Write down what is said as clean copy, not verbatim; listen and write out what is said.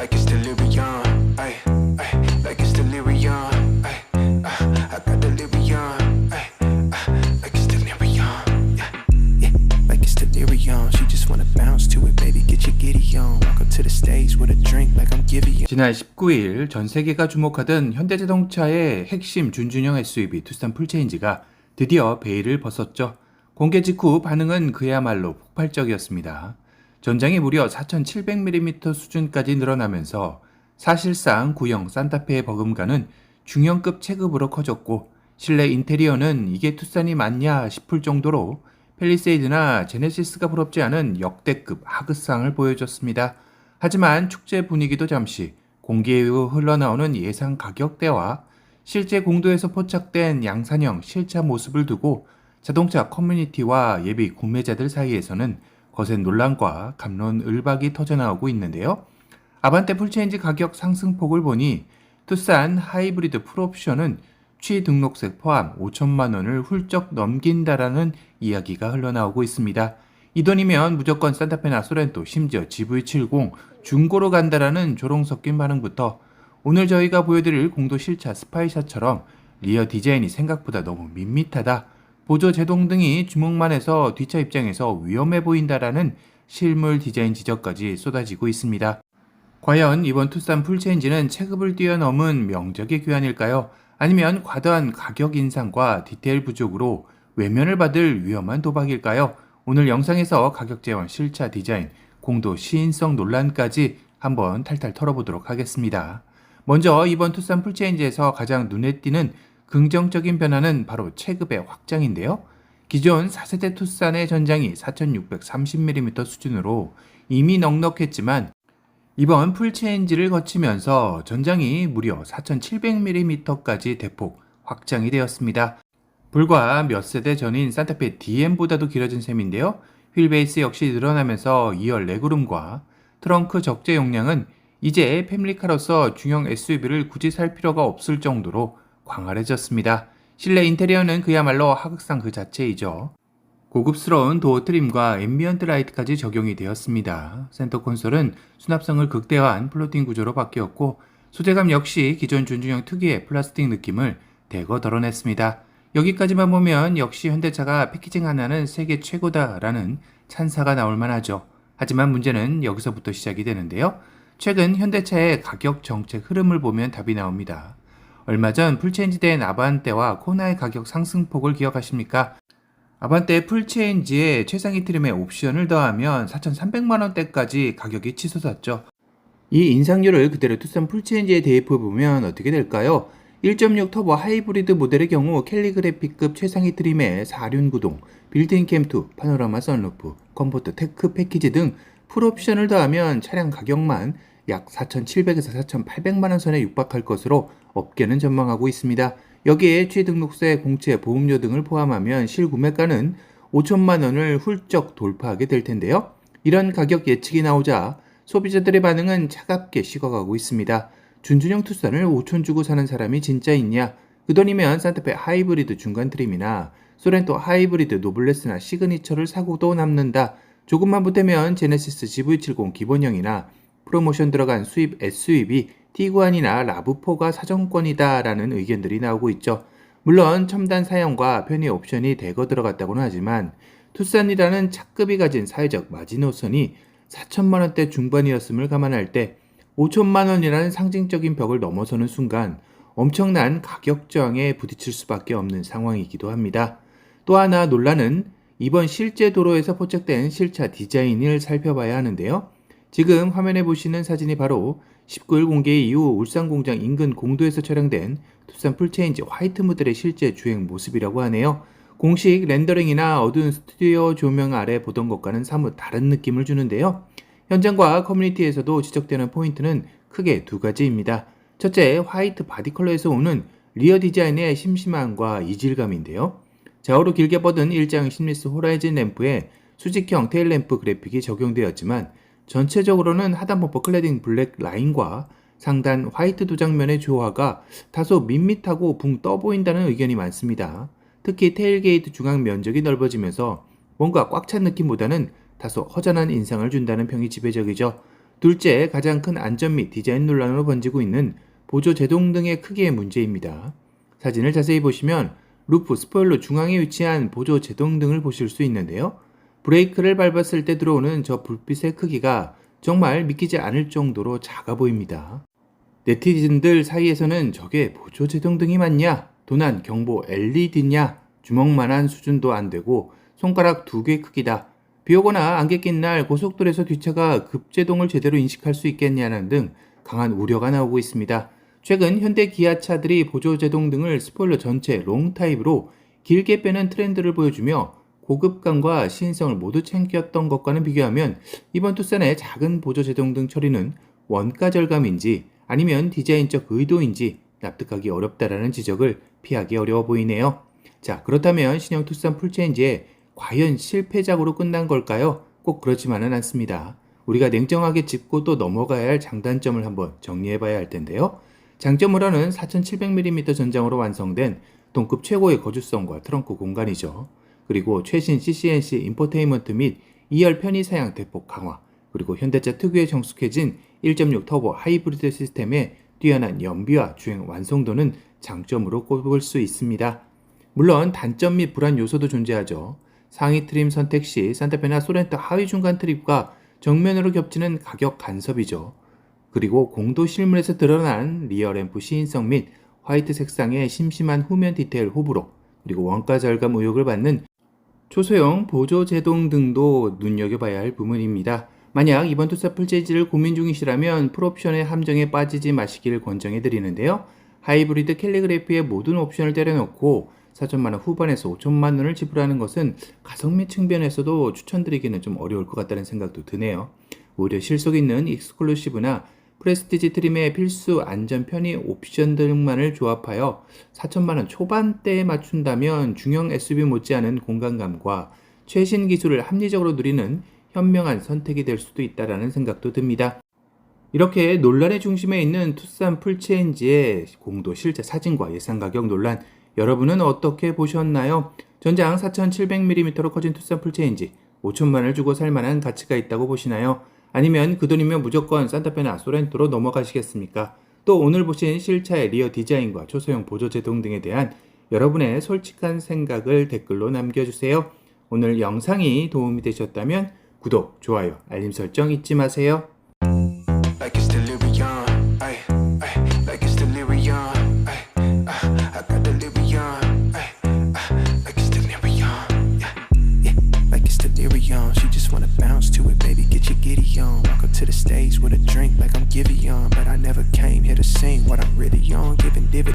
like it's delirium. Ay, ay, like it's delirium. Ay, I got delirium. Ay, like it's delirium. Yeah, yeah, like it's delirium. She just wanna bounce to it, baby. Get your giddy on. Walk up to the stage with a drink like I'm giving you. 지난 19일 전 세계가 주목하던 현대자동차의 핵심 준준형 SUV 투싼 풀체인지가 드디어 베일을 벗었죠. 공개 직후 반응은 그야말로 폭발적이었습니다. 전장이 무려 4700mm 수준까지 늘어나면서 사실상 구형 산타페의 버금가는 중형급 체급으로 커졌고 실내 인테리어는 이게 투싼이 맞냐 싶을 정도로 팰리세이드나 제네시스가 부럽지 않은 역대급 하극상을 보여줬습니다. 하지만 축제 분위기도 잠시 공개 이후 흘러나오는 예상 가격대와 실제 공도에서 포착된 양산형 실차 모습을 두고 자동차 커뮤니티와 예비 구매자들 사이에서는 거센 논란과 갑론을박이 터져나오고 있는데요. 아반떼 풀체인지 가격 상승폭을 보니 투싼 하이브리드 풀옵션은 취등록세 포함 5천만 원을 훌쩍 넘긴다라는 이야기가 흘러나오고 있습니다. 이 돈이면 무조건 산타페나 소렌토, 심지어 GV70 중고로 간다라는 조롱 섞인 반응부터 오늘 저희가 보여드릴 공도 실차 스파이샷처럼 리어 디자인이 생각보다 너무 밋밋하다, 보조 제동 등이 주목만 해서 뒷차 입장에서 위험해 보인다라는 실물 디자인 지적까지 쏟아지고 있습니다. 과연 이번 투싼 풀체인지는 체급을 뛰어넘은 명작의 교환일까요? 아니면 과도한 가격 인상과 디테일 부족으로 외면을 받을 위험한 도박일까요? 오늘 영상에서 가격 제한, 실차 디자인, 공도 시인성 논란까지 한번 탈탈 털어보도록 하겠습니다. 먼저 이번 투싼 풀체인지에서 가장 눈에 띄는 긍정적인 변화는 바로 체급의 확장인데요. 기존 4세대 투싼의 전장이 4630mm 수준으로 이미 넉넉했지만 이번 풀체인지를 거치면서 전장이 무려 4700mm까지 대폭 확장이 되었습니다. 불과 몇 세대 전인 산타페 DM보다도 길어진 셈인데요. 휠베이스 역시 늘어나면서 2열 레그룸과 트렁크 적재 용량은 이제 패밀리카로서 중형 SUV를 굳이 살 필요가 없을 정도로 광활해졌습니다. 실내 인테리어는 그야말로 하극상 그 자체이죠. 고급스러운 도어 트림과 앰비언트 라이트까지 적용이 되었습니다. 센터 콘솔은 수납성을 극대화한 플로팅 구조로 바뀌었고 소재감 역시 기존 준준형 특유의 플라스틱 느낌을 대거 덜어냈습니다. 여기까지만 보면 역시 현대차가 패키징 하나는 세계 최고다라는 찬사가 나올 만하죠. 하지만 문제는 여기서부터 시작이 되는데요. 최근 현대차의 가격 정책 흐름을 보면 답이 나옵니다. 얼마 전 풀체인지된 아반떼와 코나의 가격 상승폭을 기억하십니까? 아반떼 풀체인지에 최상위 트림의 옵션을 더하면 4,300만원대까지 가격이 치솟았죠. 이 인상률을 그대로 투싼 풀체인지에 대입해보면 어떻게 될까요? 1.6 터보 하이브리드 모델의 경우 캘리그래피급 최상위 트림의 4륜 구동, 빌트인 캠2, 파노라마 선루프, 컴포트 테크 패키지 등 풀옵션을 더하면 차량 가격만 약 4,700에서 4,800만원 선에 육박할 것으로 업계는 전망하고 있습니다. 여기에 취등록세, 공채, 보험료 등을 포함하면 실구매가는 5천만원을 훌쩍 돌파하게 될 텐데요. 이런 가격 예측이 나오자 소비자들의 반응은 차갑게 식어가고 있습니다. 준준형 투싼을 5천 주고 사는 사람이 진짜 있냐? 그 돈이면 산타페 하이브리드 중간 트림이나 소렌토 하이브리드 노블레스나 시그니처를 사고도 남는다. 조금만 보태면 제네시스 GV70 기본형이나 프로모션 들어간 수입 SUV 티구안이나 라브4가 사정권이다 라는 의견들이 나오고 있죠. 물론 첨단 사양과 편의 옵션이 대거 들어갔다고는 하지만 투싼이라는 차급이 가진 사회적 마지노선이 4천만원대 중반이었음을 감안할 때 5천만원이라는 상징적인 벽을 넘어서는 순간 엄청난 가격 저항에 부딪힐 수밖에 없는 상황이기도 합니다. 또 하나 논란은 이번 실제 도로에서 포착된 실차 디자인을 살펴봐야 하는데요. 지금 화면에 보시는 사진이 바로 19일 공개 이후 울산공장 인근 공도에서 촬영된 투싼 풀체인지 화이트 모델의 실제 주행 모습이라고 하네요. 공식 렌더링이나 어두운 스튜디오 조명 아래 보던 것과는 사뭇 다른 느낌을 주는데요. 현장과 커뮤니티에서도 지적되는 포인트는 크게 두 가지입니다. 첫째, 화이트 바디 컬러에서 오는 리어 디자인의 심심함과 이질감인데요. 좌우로 길게 뻗은 일장 심리스 호라이즌 램프에 수직형 테일 램프 그래픽이 적용되었지만 전체적으로는 하단 범퍼 클래딩 블랙 라인과 상단 화이트 도장면의 조화가 다소 밋밋하고 붕 떠 보인다는 의견이 많습니다. 특히 테일게이트 중앙 면적이 넓어지면서 뭔가 꽉 찬 느낌보다는 다소 허전한 인상을 준다는 평이 지배적이죠. 둘째, 가장 큰 안전 및 디자인 논란으로 번지고 있는 보조 제동 등의 크기의 문제입니다. 사진을 자세히 보시면 루프 스포일러 중앙에 위치한 보조 제동 등을 보실 수 있는데요. 브레이크를 밟았을 때 들어오는 저 불빛의 크기가 정말 믿기지 않을 정도로 작아 보입니다. 네티즌들 사이에서는 저게 보조 제동등이 맞냐? 도난 경보 LED냐? 주먹만한 수준도 안 되고 손가락 2개 크기다. 비 오거나 안개 낀 날 고속도로에서 뒷차가 급제동을 제대로 인식할 수 있겠냐는 등 강한 우려가 나오고 있습니다. 최근 현대 기아차들이 보조 제동 등을 스포일러 전체 롱 타입으로 길게 빼는 트렌드를 보여주며 고급감과 시인성을 모두 챙겼던 것과는 비교하면 이번 투싼의 작은 보조 제동 등 처리는 원가 절감인지 아니면 디자인적 의도인지 납득하기 어렵다라는 지적을 피하기 어려워 보이네요. 자, 그렇다면 신형 투싼 풀체인지에 과연 실패작으로 끝난 걸까요? 꼭 그렇지만은 않습니다. 우리가 냉정하게 짚고 또 넘어가야 할 장단점을 한번 정리해봐야 할 텐데요. 장점으로는 4700mm 전장으로 완성된 동급 최고의 거주성과 트렁크 공간이죠. 그리고 최신 CCNC 인포테인먼트 및 2열 편의 사양 대폭 강화, 그리고 현대차 특유의 정숙해진 1.6 터보 하이브리드 시스템의 뛰어난 연비와 주행 완성도는 장점으로 꼽을 수 있습니다. 물론 단점 및 불안 요소도 존재하죠. 상위 트림 선택 시 산타페나 소렌토 하위 중간 트립과 정면으로 겹치는 가격 간섭이죠. 그리고 공도 실물에서 드러난 리어 램프 시인성 및 화이트 색상의 심심한 후면 디테일 호불호, 그리고 원가 절감 의혹을 받는 초소형 보조 제동 등도 눈여겨봐야 할 부분입니다. 만약 이번 투싼 풀체인지를 고민 중이시라면 풀옵션의 함정에 빠지지 마시기를 권장해드리는데요. 하이브리드 캘리그래피의 모든 옵션을 때려넣고 4천만원 후반에서 5천만원을 지불하는 것은 가성비 측면에서도 추천드리기는 좀 어려울 것 같다는 생각도 드네요. 오히려 실속 있는 익스클루시브나 프레스티지 트림의 필수 안전 편의 옵션 등만을 조합하여 4천만원 초반대에 맞춘다면 중형 SUV 못지않은 공간감과 최신 기술을 합리적으로 누리는 현명한 선택이 될 수도 있다는 생각도 듭니다. 이렇게 논란의 중심에 있는 투싼 풀체인지의 공도 실제 사진과 예상 가격 논란, 여러분은 어떻게 보셨나요? 전장 4700mm로 커진 투싼 풀체인지 5천만원을 주고 살만한 가치가 있다고 보시나요? 아니면 그 돈이면 무조건 산타페나 소렌토로 넘어가시겠습니까? 또 오늘 보신 실차의 리어 디자인과 초소형 보조 제동 등에 대한 여러분의 솔직한 생각을 댓글로 남겨주세요. 오늘 영상이 도움이 되셨다면 구독, 좋아요, 알림 설정 잊지 마세요. Like it's delirium, ay, ay, like it's delirium, ay, I got delirium, ay, like it's delirium, yeah, yeah, like it's delirium. She just wanna bounce to it, baby, get your giddy on. Walk up to the stage with a drink like I'm Giveon, but I never came here to sing what I'm really on, giving dividends.